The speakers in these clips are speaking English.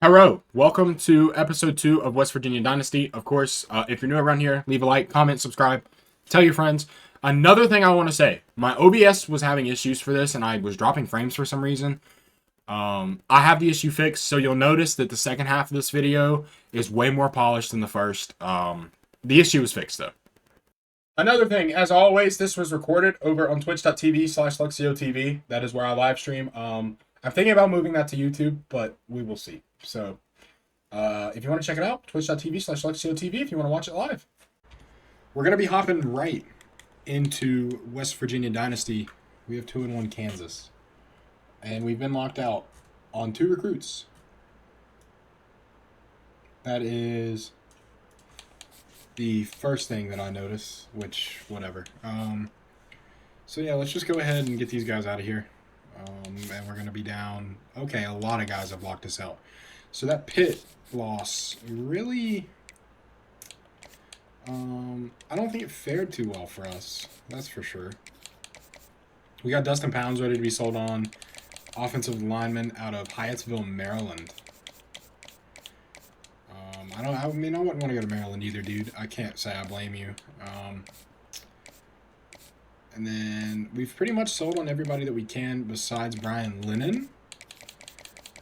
Hello, welcome to episode 2 of West Virginia Dynasty. Of course, if you're new around here, leave a like, comment, subscribe, tell your friends. Another thing I want to say, my OBS was having issues for this and I was dropping frames for some reason. I have the issue fixed, so you'll notice that the second half of this video is way more polished than the first. The issue is fixed though. Another thing, as always, this was recorded over on twitch.tv/LuxioTV. That is where I live stream. I'm thinking about moving that to YouTube, but we will see. So, if you want to check it out, twitch.tv/LuxioTV if you want to watch it live. We're going to be hopping right into West Virginia Dynasty. We have 2-1 Kansas. And we've been locked out on 2 recruits. That is the first thing that I notice, which, whatever. So yeah, let's just go ahead and get these guys out of here. And we're going to be down. Okay, a lot of guys have locked us out. So that Pitt loss really, I don't think it fared too well for us. That's for sure. We got Dustin Pounds ready to be sold on. Offensive lineman out of Hyattsville, Maryland. I wouldn't want to go to Maryland either, dude. I can't say I blame you. And then we've pretty much sold on everybody that we can besides Brian Lennon.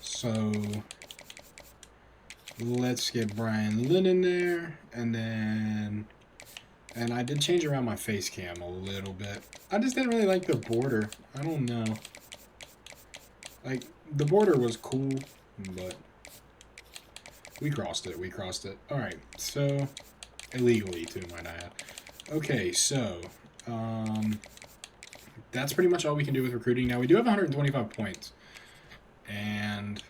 So let's get Brian Lennon there. And I did change around my face cam a little bit. I just didn't really like the border. I don't know. Like, the border was cool, but we crossed it. All right, so illegally too, might I add. Okay, so that's pretty much all we can do with recruiting. Now, we do have 125 points. And,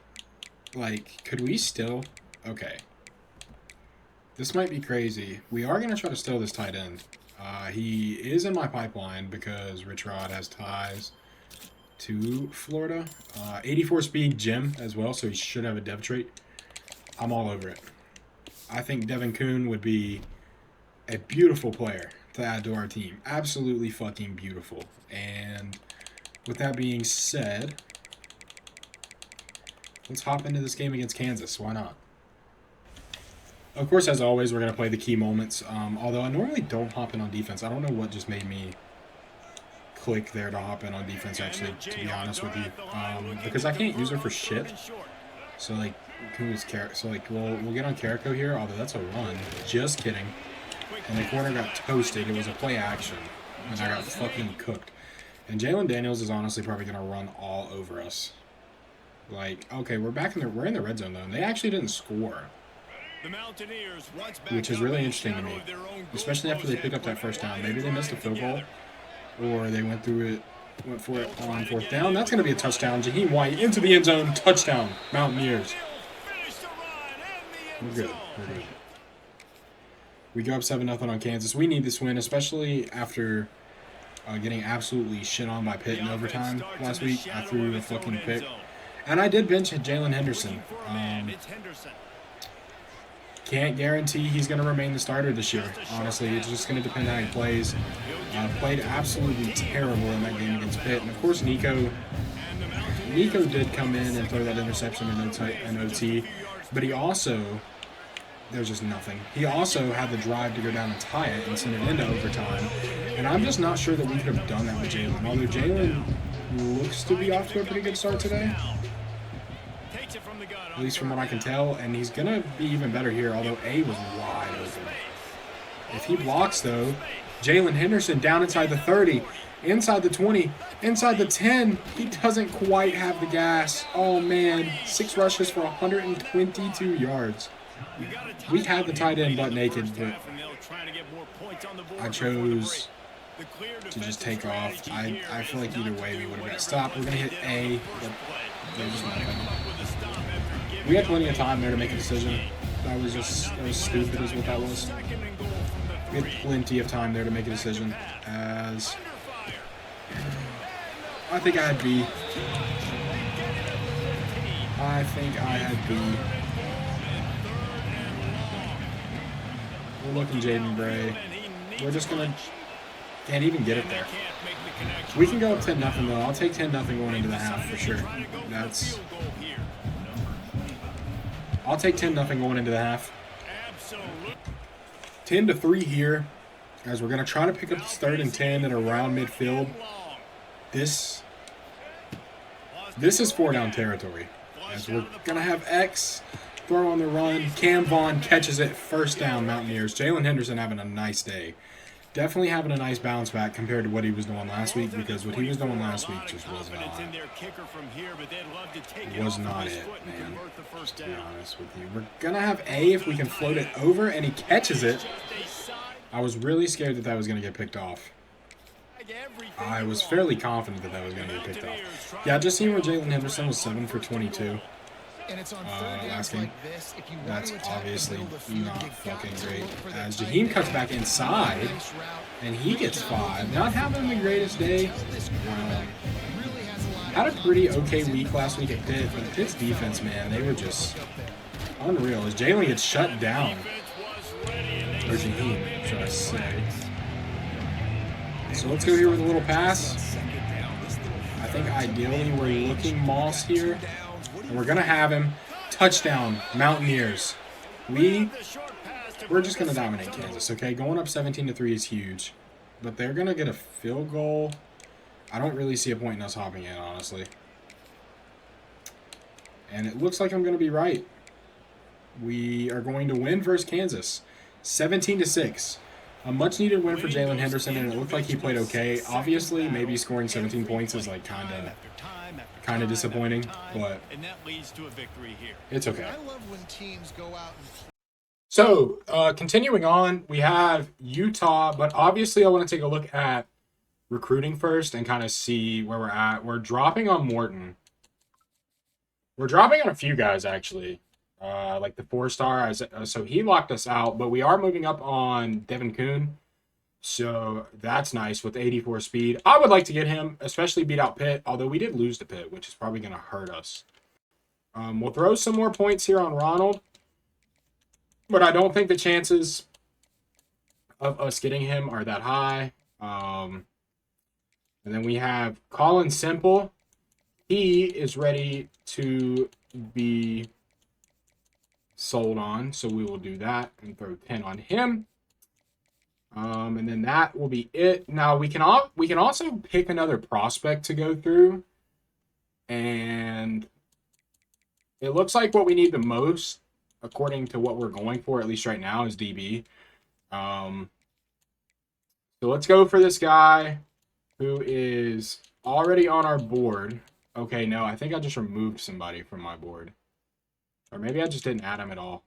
like, could we still? Okay. This might be crazy. We are going to try to steal this tight end. He is in my pipeline because Rich Rod has ties to Florida. 84 speed Jim as well, so he should have a dev trait. I'm all over it. I think Devin Kuhn would be a beautiful player to add to our team. Absolutely fucking beautiful. And with that being said, let's hop into this game against Kansas. Why not? Of course, as always, we're going to play the key moments. Although I normally don't hop in on defense. I don't know what just made me click there to hop in on defense, actually, to be honest with you. Because I can't use her for shit. So, like, who's Carrico? So, like, we'll get on Carrico here, although that's a run. Just kidding. And the corner got toasted. It was a play action. And I got fucking cooked. And Jalen Daniels is honestly probably going to run all over us. Like, okay, we're in the red zone, though. And they actually didn't score. Which is really interesting to me. Especially after they picked up that first down. Maybe they missed a field goal. Or they went for it on fourth down. That's going to be a touchdown. Jaheim White into the end zone. Touchdown. Mountaineers. We're good. We go up 7-0 on Kansas. We need this win, especially after getting absolutely shit on by Pitt in overtime last week. I threw a fucking pick. And I did bench Jalen Henderson. Can't guarantee he's going to remain the starter this year. Honestly, it's just going to depend on how he plays. Played absolutely terrible in that game against Pitt. And, of course, Nico did come in and throw that interception in OT. But he also, there's just nothing. He also had the drive to go down and tie it and send it into overtime. And I'm just not sure that we could have done that with Jalen. Although Jalen looks to be off to a pretty good start today. At least from what I can tell, and he's going to be even better here, although A was wide open. If he blocks, though, Jalen Henderson down inside the 30, inside the 20, inside the 10. He doesn't quite have the gas. Oh, man. 6 rushes for 122 yards. We had the tight end butt naked, but I chose to just take off. I feel like either way we would have got stopped. We're going to hit A, but there's just nothing. We had plenty of time there to make a decision. That was stupid is what that was. We had plenty of time there to make a decision, as I think I had B. We're looking Jaden Bray. We're just going to can't even get it there. We can go up 10-0 though. I'll take 10-0 going into the half for sure. I'll take 10-0 going into the half. 10-3 here, as we're going to try to pick up this 3rd and 10 at around midfield. This is 4-down territory, as we're going to have X throw on the run. Cam Vaughn catches it, 1st down, Mountaineers. Jalen Henderson having a nice day. Definitely having a nice bounce back compared to what he was doing last week, because what he was doing last week just was not it, man, to be honest with you. We're going to have A if we can float it over, and he catches it. I was really scared that was going to get picked off. I was fairly confident that was going to get picked off. Yeah, just seeing where Jalen Henderson was 7 for 22. Last game. That's obviously not fucking great. As Jaheim cuts back inside, and he gets 5. Not having the greatest day. Had a pretty okay week last week at Pitt, but Pitt's defense, man, they were just unreal. As Jalen gets shut down, or Jaheim, should I say. So let's go here with a little pass. I think ideally we're looking Moss here. And we're going to have him. Touchdown, Mountaineers. We're just going to dominate Kansas, okay? Going up 17-3 is huge. But they're going to get a field goal. I don't really see a point in us hopping in, honestly. And it looks like I'm going to be right. We are going to win versus Kansas. 17-6. A much-needed win for Jalen Henderson, and it looked like he played okay. Obviously, maybe scoring 17 points is like kind of disappointing, but it's okay. So, continuing on, we have Utah, but obviously I want to take a look at recruiting first and kind of see where we're at. We're dropping on Morton. We're dropping on a few guys, actually. Like the 4-star, so he locked us out, but we are moving up on Devin Kuhn, so that's nice with 84 speed. I would like to get him, especially beat out Pitt, although we did lose to Pitt, which is probably going to hurt us. We'll throw some more points here on Ronald, but I don't think the chances of us getting him are that high. And then we have Colin Simple. He is ready to be sold on, so we will do that and throw 10 on him. And then that will be it. Now we can also pick another prospect to go through, and it looks like what we need the most, according to what we're going for, at least right now, is DB. So let's go for this guy who is already on our board. Okay, no, I think I just removed somebody from my board. Or maybe I just didn't add him at all.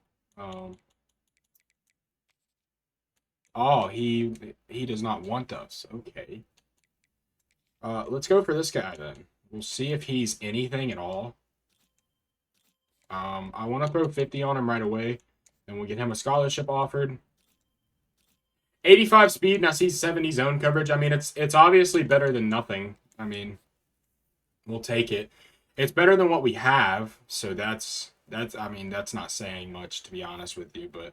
Oh, he does not want us. Okay. Let's go for this guy then. We'll see if he's anything at all. I want to throw 50 on him right away, and we'll get him a scholarship offered. 85 speed, and I see 70 zone coverage. I mean, it's obviously better than nothing. I mean, we'll take it. It's better than what we have, so that's not saying much, to be honest with you, but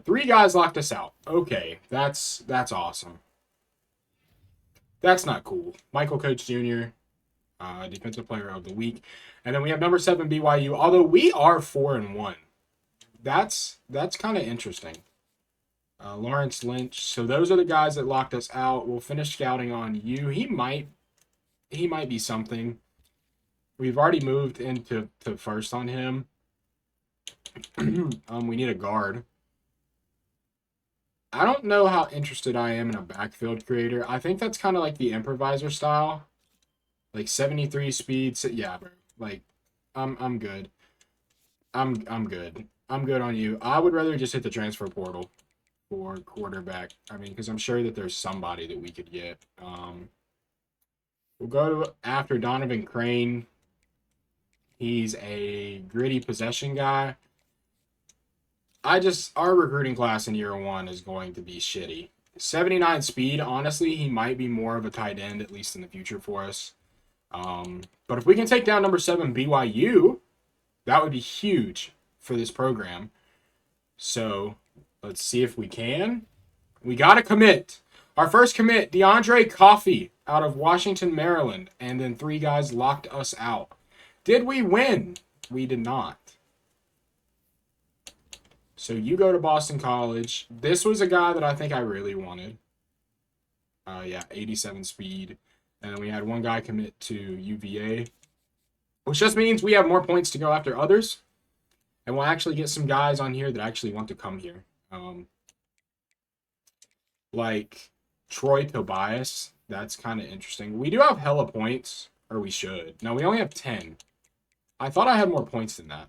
3 guys locked us out. Okay, that's awesome. That's not cool. Michael Coach Jr., Defensive Player of the Week. And then we have number 7, BYU, although we are 4-1. That's kind of interesting. Lawrence Lynch. So those are the guys that locked us out. We'll finish scouting on you. He might be something. We've already moved into first on him. We need a guard. I don't know how interested I am in a backfield creator. I think that's kind of like the improviser style. Like 73 speed. So yeah, bro. Like, I'm good. I'm good. I'm good on you. I would rather just hit the transfer portal for quarterback. I mean, because I'm sure that there's somebody that we could get. We'll go after Donovan Crane. He's a gritty possession guy. Our recruiting class in year 1 is going to be shitty. 79 speed, honestly, he might be more of a tight end, at least in the future for us. But if we can take down number 7, BYU, that would be huge for this program. So let's see if we can. We got to commit. Our first commit, DeAndre Coffey out of Washington, Maryland. And then 3 guys locked us out. Did we win? We did not. So you go to Boston College. This was a guy that I think I really wanted. Yeah, 87 speed. And then we had one guy commit to UVA, which just means we have more points to go after others. And we'll actually get some guys on here that actually want to come here. Like Troy Tobias. That's kind of interesting. We do have hella points, or we should. No, we only have 10. I thought I had more points than that.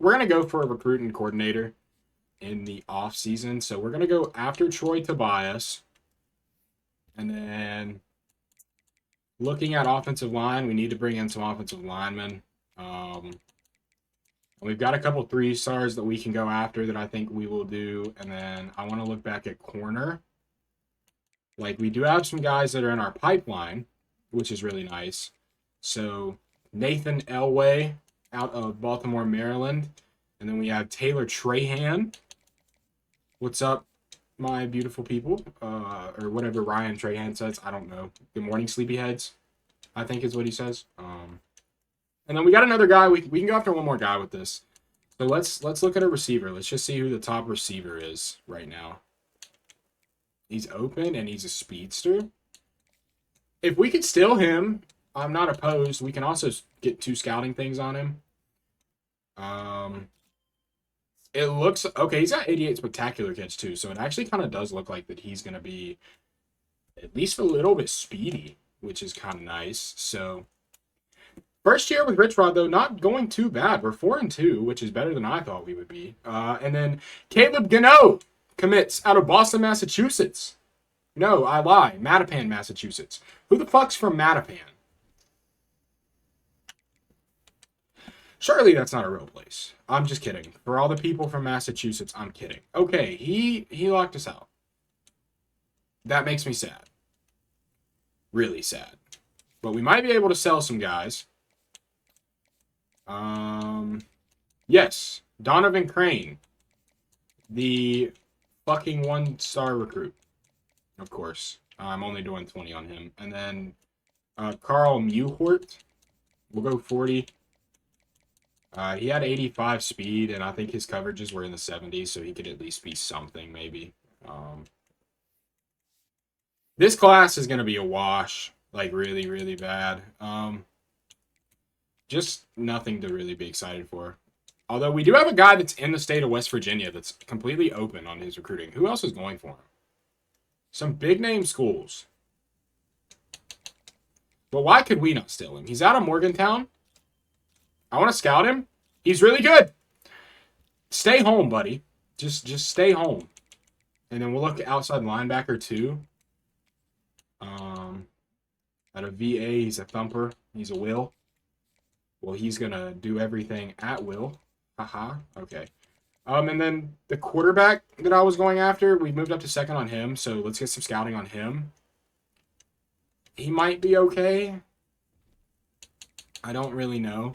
We're going to go for a recruiting coordinator in the off season. So we're going to go after Troy Tobias. And then looking at offensive line, we need to bring in some offensive linemen. We've got a couple 3-stars that we can go after that I think we will do. And then I want to look back at corner. Like, we do have some guys that are in our pipeline, which is really nice. So Nathan Elway out of Baltimore, Maryland. And then we have Taylor Trahan. What's up, my beautiful people? Or whatever Ryan Trahan says. I don't know. Good morning, sleepyheads, I think is what he says. And then we got another guy. We can go after one more guy with this. So let's look at a receiver. Let's just see who the top receiver is right now. He's open, and he's a speedster. If we could steal him, I'm not opposed. We can also get 2 scouting things on him. It looks... Okay, he's got 88 spectacular catch, too. So it actually kind of does look like that he's going to be at least a little bit speedy, which is kind of nice. So first year with Rich Rod, though, not going too bad. We're 4-2, which is better than I thought we would be. And then Caleb Gano commits out of Boston, Massachusetts. No, I lie. Mattapan, Massachusetts. Who the fuck's from Mattapan? Surely that's not a real place. I'm just kidding. For all the people from Massachusetts, I'm kidding. Okay, he locked us out. That makes me sad. Really sad. But we might be able to sell some guys. Yes. Donovan Crane. The fucking 1-star recruit. Of course. I'm only doing 20 on him. And then Carl Muhort. We'll go 40. He had 85 speed, and I think his coverages were in the 70s, so he could at least be something, maybe. This class is going to be a wash, like really, really bad. Just nothing to really be excited for. Although we do have a guy that's in the state of West Virginia that's completely open on his recruiting. Who else is going for him? Some big-name schools. But why could we not steal him? He's out of Morgantown. I want to scout him. He's really good. Stay home, buddy. Just stay home. And then we'll look at outside linebacker, too. Out of VA, he's a thumper. He's a will. Well, he's going to do everything at will. Haha. Okay. And then the quarterback that I was going after, we moved up to second on him. So let's get some scouting on him. He might be okay. I don't really know.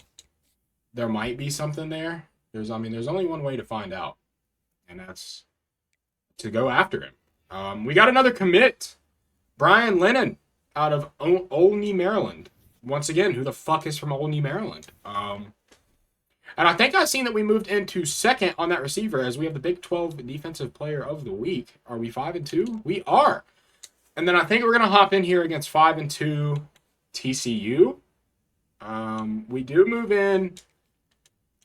There might be something there. There's only one way to find out. And that's to go after him. We got another commit. Brian Lennon out of Olney, Maryland. Once again, who the fuck is from Olney, Maryland? And I think I've seen that we moved into second on that receiver as we have the Big 12 Defensive Player of the Week. Are we 5-2? We are. And then I think we're going to hop in here against 5-2 TCU. We do move in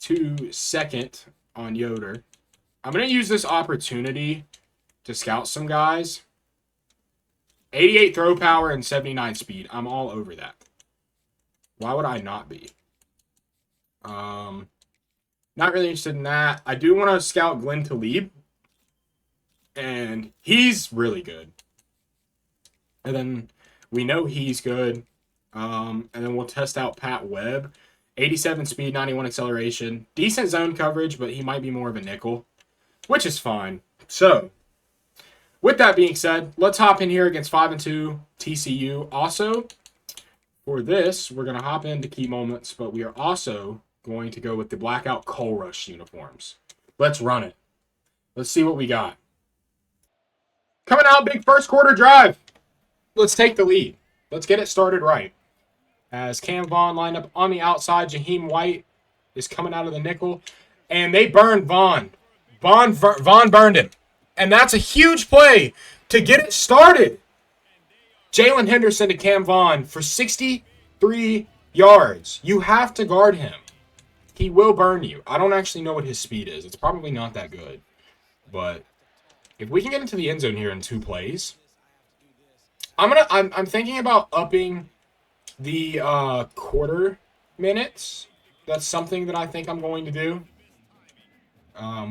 to second on Yoder. I'm going to use this opportunity to scout some guys. 88 throw power and 79 speed. I'm all over that. Why would I not be? Not really interested in that. I do want to scout Glenn Talib. And he's really good. And then we know he's good. And then we'll test out Pat Webb. 87 speed, 91 acceleration. Decent zone coverage, but he might be more of a nickel. Which is fine. So, with that being said, let's hop in here against 5-2 TCU. Also, for this, we're going to hop into key moments, but we are also going to go with the blackout Coal Rush uniforms. Let's run it. Let's see what we got. Coming out, big first quarter drive. Let's take the lead. Let's get it started right. As Cam Vaughn lined up on the outside, Jaheim White is coming out of the nickel. And they burned Vaughn. Vaughn burned him. And that's a huge play to get it started. Jalen Henderson to Cam Vaughn for 63 yards. You have to guard him. He will burn you. I don't actually know what his speed is. It's probably not that good. But if we can get into the end zone here in 2 plays, I'm thinking about upping the quarter minutes. That's something that I think I'm going to do.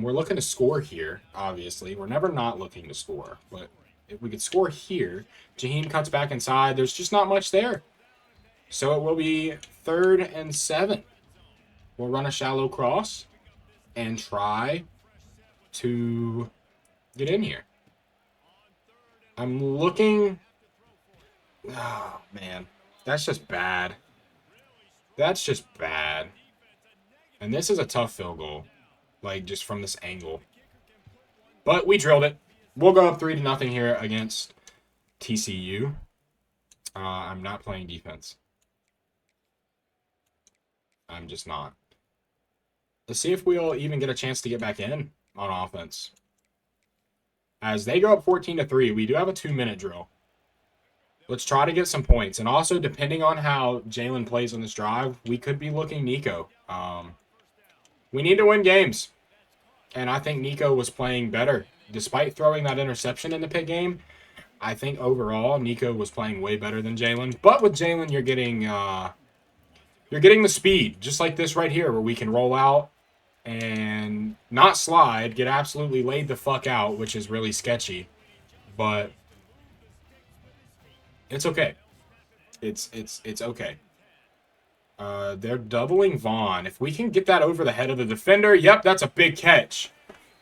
We're looking to score here, obviously. We're never not looking to score. But if we could score here, Jaheim cuts back inside. There's just not much there. So it will be 3rd and 7. We'll run a shallow cross and try to get in here. I'm looking... Oh, man. That's just bad. That's just bad. And this is a tough field goal. Like, just from this angle. But we drilled it. We'll go up 3-0 here against TCU. I'm not playing defense. I'm just not. Let's see if we'll even get a chance to get back in on offense. As they go up 14-3, we do have a 2-minute drill. Let's try to get some points. And also, depending on how Jalen plays on this drive, we could be looking Nico. We need to win games. And I think Nico was playing better. Despite throwing that interception in the Pitt game, I think overall Nico was playing way better than Jalen. But with Jalen, you're getting the speed, just like this right here, where we can roll out and not slide, get absolutely laid the fuck out, which is really sketchy. But it's okay. It's okay. They're doubling Vaughn. If we can get that over the head of the defender, yep, that's a big catch.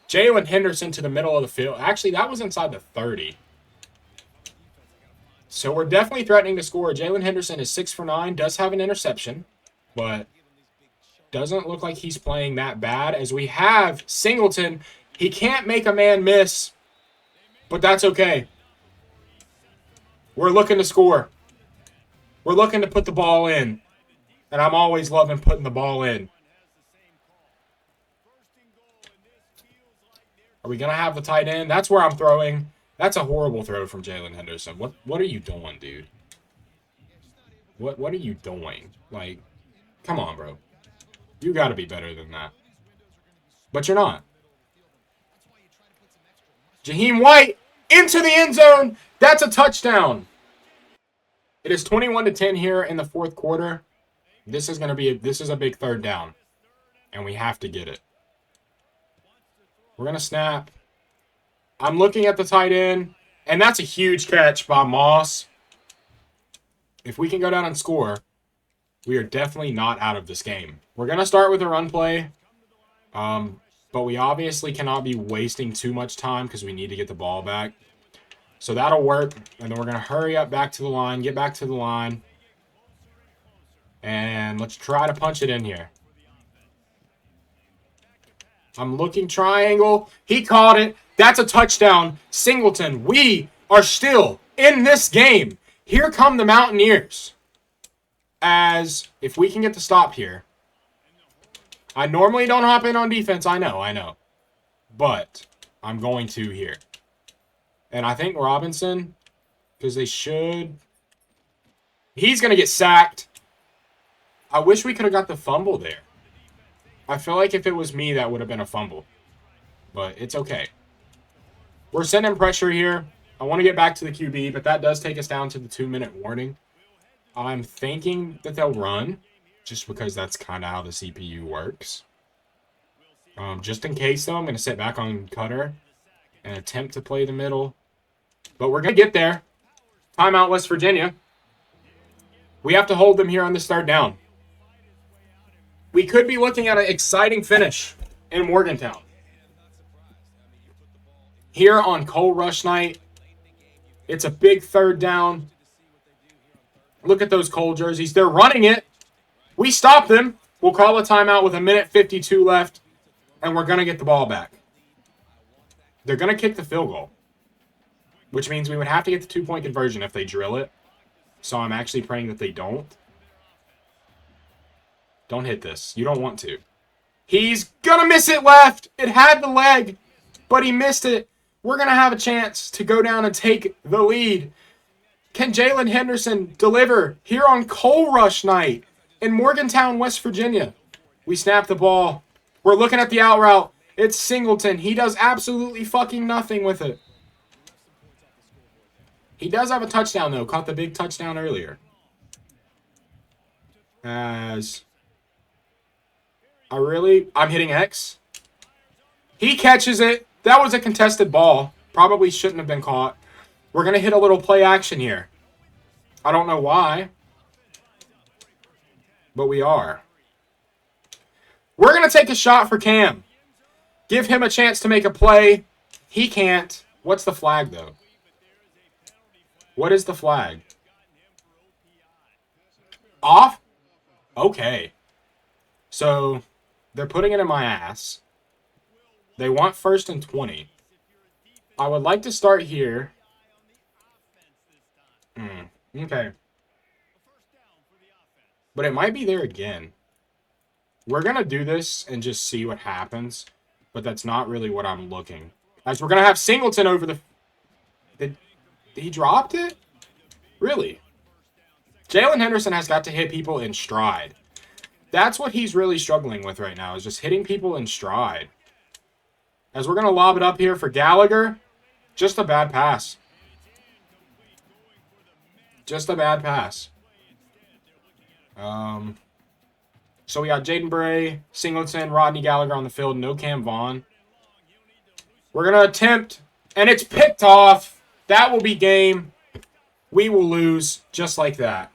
Jalen Henderson to the middle of the field. Actually, that was inside the 30. So we're definitely threatening to score. Jalen Henderson is 6 for 9, does have an interception, but doesn't look like he's playing that bad. As we have Singleton, he can't make a man miss, but that's okay. We're looking to score. We're looking to put the ball in. And I'm always loving putting the ball in. Are we going to have the tight end? That's where I'm throwing. That's a horrible throw from Jalen Henderson. What are you doing, dude? What are you doing? Like, come on, bro. You got to be better than that. But you're not. Jaheim White into the end zone. That's a touchdown. It is 21-10 here in the 4th quarter. This is going to be this is a big 3rd down. And we have to get it. We're going to snap. I'm looking at the tight end. And that's a huge catch by Moss. If we can go down and score, we are definitely not out of this game. We're going to start with a run play. But we obviously cannot be wasting too much time because we need to get the ball back. So that'll work. And then we're going to hurry up back to the line. Get back to the line. And let's try to punch it in here. I'm looking triangle. He caught it. That's a touchdown. Singleton, we are still in this game. Here come the Mountaineers. As if we can get the stop here. I normally don't hop in on defense. I know. But I'm going to here. And I think Robinson, because they should. He's going to get sacked. I wish we could have got the fumble there. I feel like if it was me, that would have been a fumble. But it's okay. We're sending pressure here. I want to get back to the QB, but that does take us down to the 2-minute warning. I'm thinking that they'll run, just because that's kind of how the CPU works. Just in case, though, I'm going to sit back on Cutter and attempt to play the middle. But we're going to get there. Timeout, West Virginia. We have to hold them here on this 3rd down. We could be looking at an exciting finish in Morgantown. Here on Coal Rush Night, it's a big 3rd down. Look at those Coal jerseys. They're running it. We stop them. We'll call a timeout with 1:52 left, and we're going to get the ball back. They're going to kick the field goal, which means we would have to get the 2-point conversion if they drill it. So I'm actually praying that they don't. Don't hit this. You don't want to. He's going to miss it left. It had the leg, but he missed it. We're going to have a chance to go down and take the lead. Can Jalen Henderson deliver here on Coal Rush night in Morgantown, West Virginia? We snap the ball. We're looking at the out route. It's Singleton. He does absolutely fucking nothing with it. He does have a touchdown, though. Caught the big touchdown earlier. I'm hitting X. He catches it. That was a contested ball. Probably shouldn't have been caught. We're going to hit a little play action here. I don't know why, but we are. We're going to take a shot for Cam. Give him a chance to make a play. He can't. What's the flag, though? What is the flag? Off? Okay. So, they're putting it in my ass. They want 1st and 20. I would like to start here. Okay. But it might be there again. We're going to do this and just see what happens. But that's not really what I'm looking. As we're going to have Singleton over the... He dropped it? Really? Jalen Henderson has got to hit people in stride. That's what he's really struggling with right now, is just hitting people in stride. As we're going to lob it up here for Gallagher. Just a bad pass. Just a bad pass. So we got Jaden Bray, Singleton, Rodney Gallagher on the field. No Cam Vaughn. We're going to attempt, and it's picked off. That will be game. We will lose just like that.